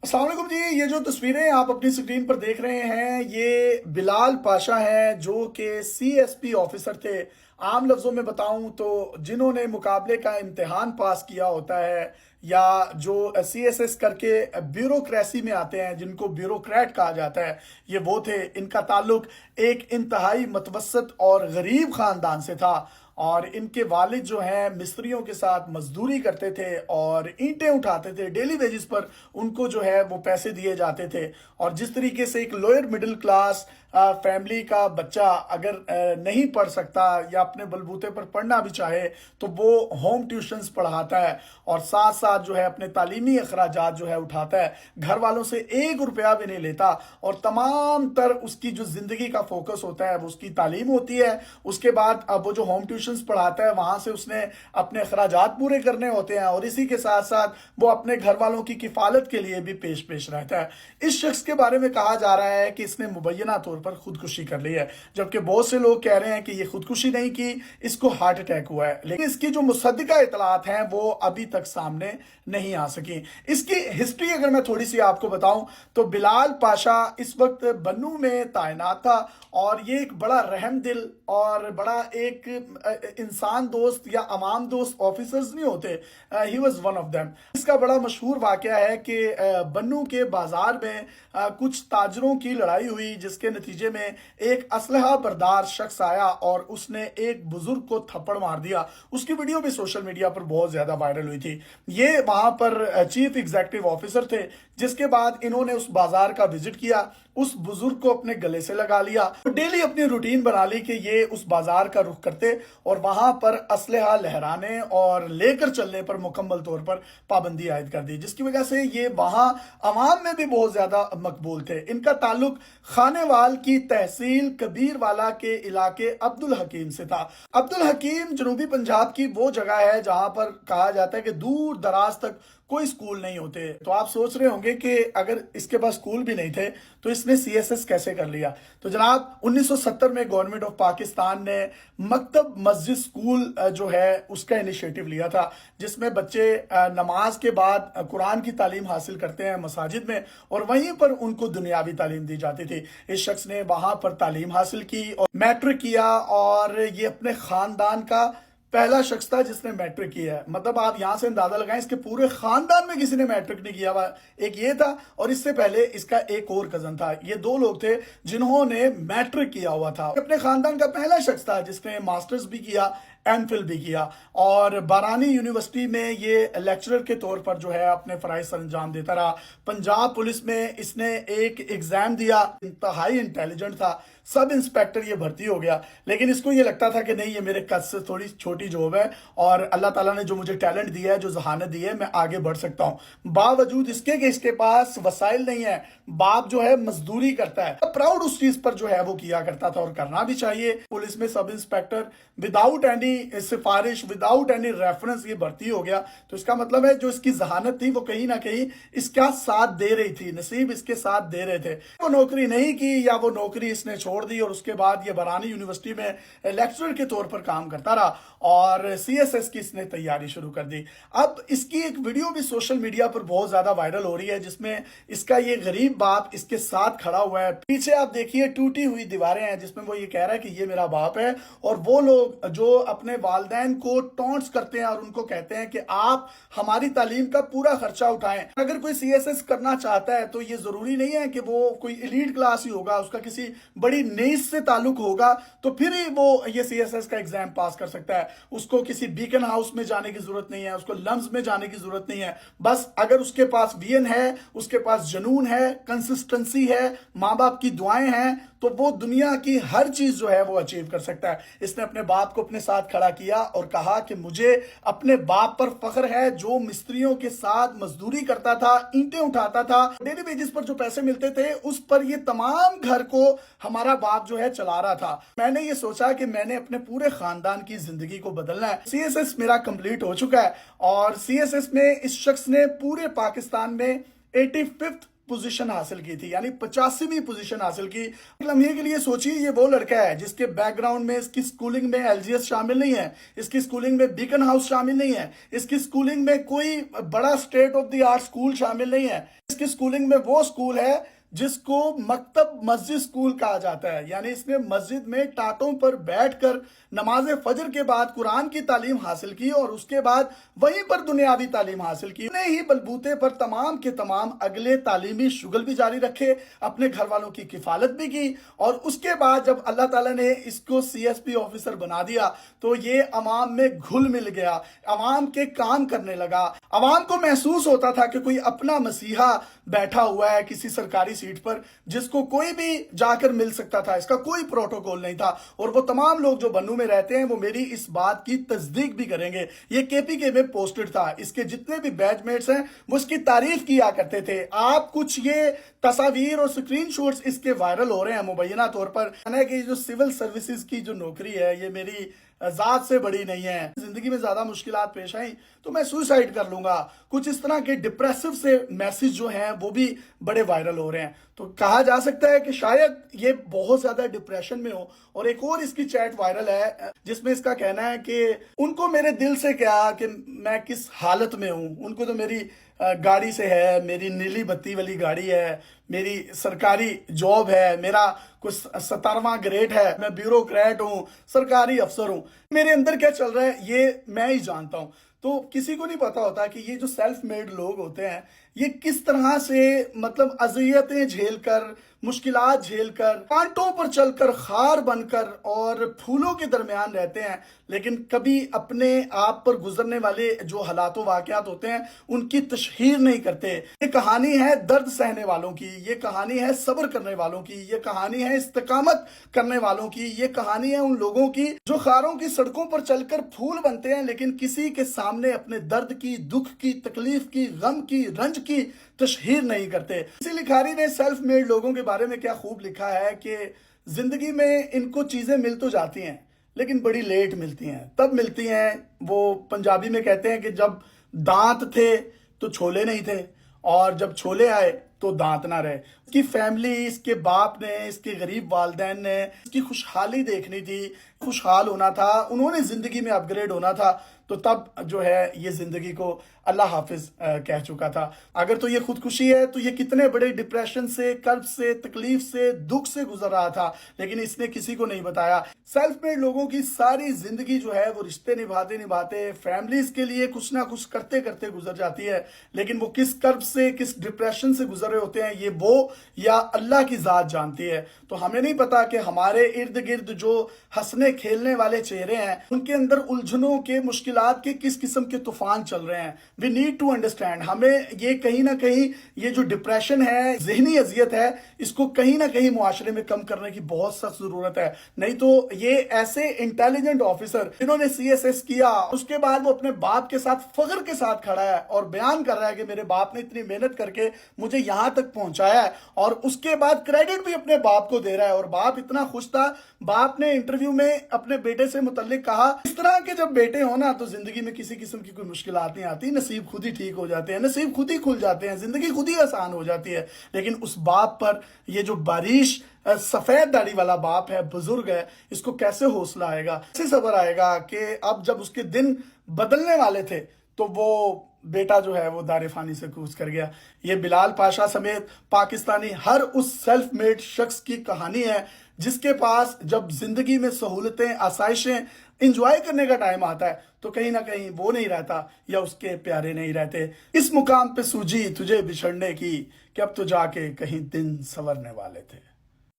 अस्सलाम वालेकुम जी। ये जो तस्वीरें आप अपनी स्क्रीन पर देख रहे हैं, ये बिलाल पाशा हैं जो कि सीएसपी ऑफिसर थे। आम लफ्ज़ों में बताऊं तो जिन्होंने मुकाबले का इम्तिहान पास किया होता है, या जो सीएसएस करके ब्यूरोक्रेसी में आते हैं, जिनको ब्यूरोक्रेट कहा जाता है, ये वो थे। इनका ताल्लुक एक इंतहाई मतवसत और गरीब ख़ानदान से था, और इनके वालिद जो हैं मिस्त्रियों के साथ मजदूरी करते थे और ईंटें उठाते थे। डेली वेजेस पर उनको जो है वो पैसे दिए जाते थे। और जिस तरीके से एक लोअर मिडिल क्लास फैमिली का बच्चा अगर नहीं पढ़ सकता या अपने बलबूते पर पढ़ना भी चाहे तो वो होम ट्यूशन्स पढ़ाता है, और साथ साथ जो है अपने तालीमी अखराजात जो है उठाता है। घर वालों से 1 रुपया भी नहीं लेता, और तमाम तर उसकी जो जिंदगी का फोकस होता है वो उसकी तालीम होती है। उसके बाद अब वो जो होम ट्यूशन्स पढ़ाता है वहां से उसने अपने अखराजात पूरे करने होते हैं, और इसी के साथ साथ वो अपने घर वालों की किफालत के लिए भी पेश पेश रहता है। इस शख्स के बारे में कहा जा रहा है कि इसने मुबैना तौर पर खुदकुशी कर ली है, जबकि बहुत से लोग कह रहे हैं कि ये खुदकुशी नहीं की, इसको हार्ट अटैक हुआ है। लेकिन इसकी जो मुसद्दिका इतलात हैं वो अभी तक सामने नहीं आ सकी। इसकी हिस्ट्री अगर मैं थोड़ी सी आपको बताऊं तो बिलाल पाशा इस वक्त बन्नू में तैनात था, और ये एक बड़ा रहम दिल और बड़ा एक इंसान दोस्त या अवाम दोस्त ऑफिसर्स नहीं होते। He was one of them. इसका बड़ा मशहूर वाकया है कि बन्नू के बाजार में कुछ ताजरों की लड़ाई हुई, जिसके नतीजे में एक असलहा बरदार शख्स आया और उसने एक बुजुर्ग को थप्पड़ मार दिया। उसकी वीडियो भी सोशल मीडिया पर बहुत ज्यादा वायरल हुई थी। ये वहां पर चीफ एग्जीक्यूटिव ऑफिसर थे, जिसके बाद इन्होंने उस बाजार का विजिट किया, उस बुजुर्ग को अपने गले से लगा लिया, डेली अपनी रूटीन बना ली कि ये उस बाजार का रुख करते और वहां पर असलहा लहराने और लेकर चलने पर मुकम्मल तौर पर पाबंदी आयद कर दी, जिसकी वजह से ये वहां अवाम में भी बहुत ज्यादा मकबूल थे। इनका ताल्लुक खानेवाल की तहसील कबीरवाला के इलाके अब्दुल हकीम से था। अब्दुल हकीम जनूबी पंजाब की वो जगह है जहां पर कहा जाता है कि दूर दराज तक कोई स्कूल नहीं होते। तो आप सोच रहे होंगे कि अगर इसके पास स्कूल भी नहीं थे तो इसने सीएसएस कैसे कर लिया। तो जनाब 1970 में गवर्नमेंट ऑफ पाकिस्तान ने मकतब मस्जिद स्कूल जो है उसका इनिशिएटिव लिया था, जिसमें बच्चे नमाज के बाद कुरान की तालीम हासिल करते हैं मसाजिद में, और वहीं पर उनको दुनियावी तालीम दी जाती थी। इस शख्स ने वहां पर तालीम हासिल की और मैट्रिक किया, और ये अपने खानदान का पहला शख्स था जिसने मैट्रिक किया है। मतलब आप यहां से अंदाजा लगाएं, इसके पूरे खानदान में किसी ने मैट्रिक नहीं किया हुआ। एक ये था, और इससे पहले इसका एक और कजन था। ये दो लोग थे जिन्होंने मैट्रिक किया हुआ था। अपने खानदान का पहला शख्स था जिसने मास्टर्स भी किया, एमफिल भी किया, और बारानी यूनिवर्सिटी में ये लेक्चरर के तौर पर जो है अपने फराइज सर अंजाम देता रहा। पंजाब पुलिस में इसने एक एग्जाम दिया, इंतहाई इंटेलिजेंट था, सब इंस्पेक्टर ये भर्ती हो गया। लेकिन इसको ये लगता था कि नहीं, ये मेरे कद से थोड़ी छोटी जॉब है, और अल्लाह ताला ने जो मुझे टैलेंट दिया है, जो जहानत दी है, मैं आगे बढ़ सकता हूं। बावजूद इसके कि इसके पास वसाइल नहीं है, बाप जो है मजदूरी करता है, प्राउड उस चीज पर जो है वो किया करता था, और करना भी चाहिए। पुलिस में सब इंस्पेक्टर विदाउट एनी सिफारिश, विदाउट एनी रेफरेंस ये भर्ती हो गया। तो इसका मतलब है जो इसकी जहानत थी वो कहीं ना कहीं इसका साथ दे रही थी, नसीब इसके साथ दे रहे थे। वो नौकरी नहीं की, या वो नौकरी इसने छोड़ दी, और उसके बाद ये बरानी यूनिवर्सिटी में लेक्चरर के तौर पर काम करता रहा, और सीएसएस की इसने तैयारी शुरू कर दी। अब इसकी एक वीडियो भी सोशल मीडिया पर बहुत ज्यादा वायरल हो रही है, जिसमें इसका ये गरीब बाप इसके साथ खड़ा हुआ है। पीछे आप देखिए टूटी हुई दीवारें हैं, जिसमें वो ये कह रहा है कि ये मेरा बाप है, और वो लोग जो अपने वालिदैन को टॉन्ट्स करते हैं और उनको कहते हैं कि आप हमारी तालीम का पूरा खर्चा उठाएं। अगर कोई सीएसएस करना चाहता है तो ये जरूरी नहीं है कि वो कोई एलीट क्लास ही होगा, उसका किसी बड़ी नेस से ताल्लुक होगा तो फिर ही वो ये सीएसएस का एग्जाम पास कर सकता है। उसको किसी बीकन हाउस में जाने की जरूरत नहीं है, उसको लम्स में जाने की जरूरत नहीं है। बस अगर उसके पास विजन है, उसके पास जुनून है, कंसिस्टेंसी है, माँ बाप की दुआएं हैं, तो वो दुनिया की हर चीज जो है वो अचीव कर सकता है। इसने अपने बाप को अपने साथ खड़ा किया और कहा कि मुझे अपने बाप पर फख्र है, जो मिस्त्रियों के साथ मजदूरी करता था, ईंटें उठाता था, डेली बेसिस पर जो पैसे मिलते थे उस पर ये तमाम घर को हमारा बाप जो है चला रहा था। मैंने ये सोचा कि मैंने अपने पूरे खानदान की जिंदगी को बदलना है। सीएसएस मेरा कंप्लीट हो चुका है, और सीएसएस में इस शख्स ने पूरे पाकिस्तान में 85th पोजीशन हासिल की थी, यानी 85वीं पोजीशन हासिल की। एक लम्हे के लिए सोचिए, ये वो लड़का है जिसके बैकग्राउंड में, इसकी स्कूलिंग में एलजीएस शामिल नहीं है, इसकी स्कूलिंग में बीकन हाउस शामिल नहीं है, इसकी स्कूलिंग में कोई बड़ा state of the art school शामिल नहीं है। इसकी स्कूलिंग में वो स्कूल है जिसको मकतब मस्जिद स्कूल कहा जाता है, यानी इसने मस्जिद में टाटों पर बैठकर नमाज फजर के बाद कुरान की तालीम हासिल की और उसके बाद वहीं पर दुनियावी तालीम हासिल की। उन्हें ही बलबूते पर तमाम के तमाम अगले तालीमी शुगल भी जारी रखे, अपने घर वालों की किफालत भी की, और उसके बाद जब अल्लाह ताला ने इसको सीएसपी ऑफिसर बना दिया तो ये अवाम में घुल मिल गया, अवाम के काम करने लगा। अवाम को महसूस होता था कि कोई अपना मसीहा बैठा हुआ है किसी सरकारी सीट पर जिसको कोई भी जाकर मिल सकता था, इसका कोई प्रोटोकॉल नहीं था। और वो तमाम लोग जो बन्नू में रहते हैं वो मेरी इस बात की तस्दीक भी करेंगे। ये केपीके में पोस्टेड था, इसके जितने भी बैचमेट्स हैं वो इसकी तारीफ किया करते थे। आप कुछ ये तस्वीर और स्क्रीनशॉट्स इसके वायरल हो रहे हैं मुबैना तौर पर, यानी कि जो सिविल सर्विसेज की जो नौकरी है ये मेरी जात से बड़ी नहीं है, जिंदगी में ज्यादा मुश्किलात पेश आई तो मैं सुसाइड कर लूंगा, कुछ इस तरह के डिप्रेसिव से मैसेज जो हैं वो भी बड़े वायरल हो रहे हैं। तो कहा जा सकता है कि शायद ये बहुत ज्यादा डिप्रेशन में हो। और एक और इसकी चैट वायरल है जिसमें इसका कहना है कि उनको मेरे दिल से क्या कि मैं किस हालत में हूं, उनको तो मेरी गाड़ी से है, मेरी नीली बत्ती वाली गाड़ी है, मेरी सरकारी जॉब है, मेरा कुछ 17वां ग्रेड है, मैं ब्यूरोक्रेट हूं, सरकारी अफसर हूं, मेरे अंदर क्या चल रहा है ये मैं ही जानता हूं। तो किसी को नहीं पता होता कि ये जो सेल्फ मेड लोग होते हैं ये किस तरह से मतलब अज़ियतें झेलकर, मुश्किलात झेलकर, कांटों पर चलकर, खार बनकर और फूलों के दरमियान रहते हैं, लेकिन कभी अपने आप पर गुजरने वाले जो हालात वाक़यात होते हैं उनकी तशहीर नहीं करते। ये कहानी है दर्द सहने वालों की, ये कहानी है सब्र करने वालों की, ये कहानी है इस्तिकामत करने वालों की, ये कहानी है उन लोगों की जो खारों की सड़कों पर चलकर फूल बनते हैं लेकिन किसी के सामने अपने दर्द की, दुख की, तकलीफ की, गम की, रंज की तशहीर नहीं करते। इसी लिखारी ने सेल्फ मेड लोगों के बारे में क्या खूब लिखा है कि जिंदगी में इनको चीजें मिल तो जाती हैं लेकिन बड़ी लेट मिलती हैं। तब मिलती हैं, वो पंजाबी में कहते हैं कि जब दांत थे तो छोले नहीं थे और जब छोले आए तो दांत ना रहे। इसकी फैमिली, इसके बाप ने, इसके गरीब वालिदैन ने इसकी खुशहाली देखनी थी, खुशहाल होना था, उन्होंने जिंदगी में अपग्रेड होना था, तो तब जो है ये जिंदगी को अल्लाह हाफिज कह चुका था। अगर तो ये खुदकुशी है तो ये कितने बड़े डिप्रेशन से, कर्ब से, तकलीफ से, दुख से गुजर रहा था, लेकिन इसने किसी को नहीं बताया। सेल्फ मेड लोगों की सारी जिंदगी जो है वो रिश्ते निभाते निभाते, फैमिलीज के लिए कुछ ना कुछ करते करते गुजर जाती है, लेकिन वो किस कर्ब से, किस डिप्रेशन से गुजर रहे होते हैं ये वो या अल्लाह की जात जानती है। तो हमें नहीं पता कि हमारे इर्द गिर्द जो हंसने खेलने वाले चेहरे हैं उनके अंदर उलझनों के, मुश्किलात के किस किस्म के तूफान चल रहे हैं। वी नीड टू अंडरस्टैंड, हमें ये कहीं ना कहीं ये जो डिप्रेशन है, जहनी अजियत है, इसको कहीं ना कहीं मुआशरे में कम करने की बहुत सख्त जरूरत है। नहीं तो ये ऐसे इंटेलिजेंट ऑफिसर जिन्होंने सीएसएस किया उसके बाद वो अपने बाप के साथ फख्र के साथ खड़ा है और बयान कर रहा है कि मेरे बाप ने इतनी मेहनत करके मुझे यहां तक पहुंचाया है, और उसके बाद क्रेडिट भी अपने बाप को दे रहा है। और बाप इतना खुश था, बाप ने इंटरव्यू में अपने बेटे से मुतल्लिक कहा, इस तरह के जब बेटे हो ना तो जिंदगी में किसी किस्म की कोई मुश्किलात नहीं आती, नसीब खुद ही ठीक हो जाते हैं, नसीब खुद ही खुल जाते हैं, जिंदगी खुद ही आसान हो जाती है। लेकिन उस बाप पर ये जो बारिश सफेद दाढ़ी वाला बाप है, बुजुर्ग है, इसको कैसे हौसला आएगा, कैसे सब्र आएगा कि अब जब उसके दिन बदलने वाले थे तो वो बेटा जो है वो दारे फानी से कूच कर गया। ये बिलाल पाशा समेत पाकिस्तानी हर उस सेल्फ मेड शख्स की कहानी है जिसके पास जब जिंदगी में सहूलतें, आसाइशें इंजॉय करने का टाइम आता है तो कहीं ना कहीं वो नहीं रहता या उसके प्यारे नहीं रहते। इस मुकाम पे सूझी तुझे बिछड़ने की कि अब तो जाके कहीं दिन संवरने वाले थे।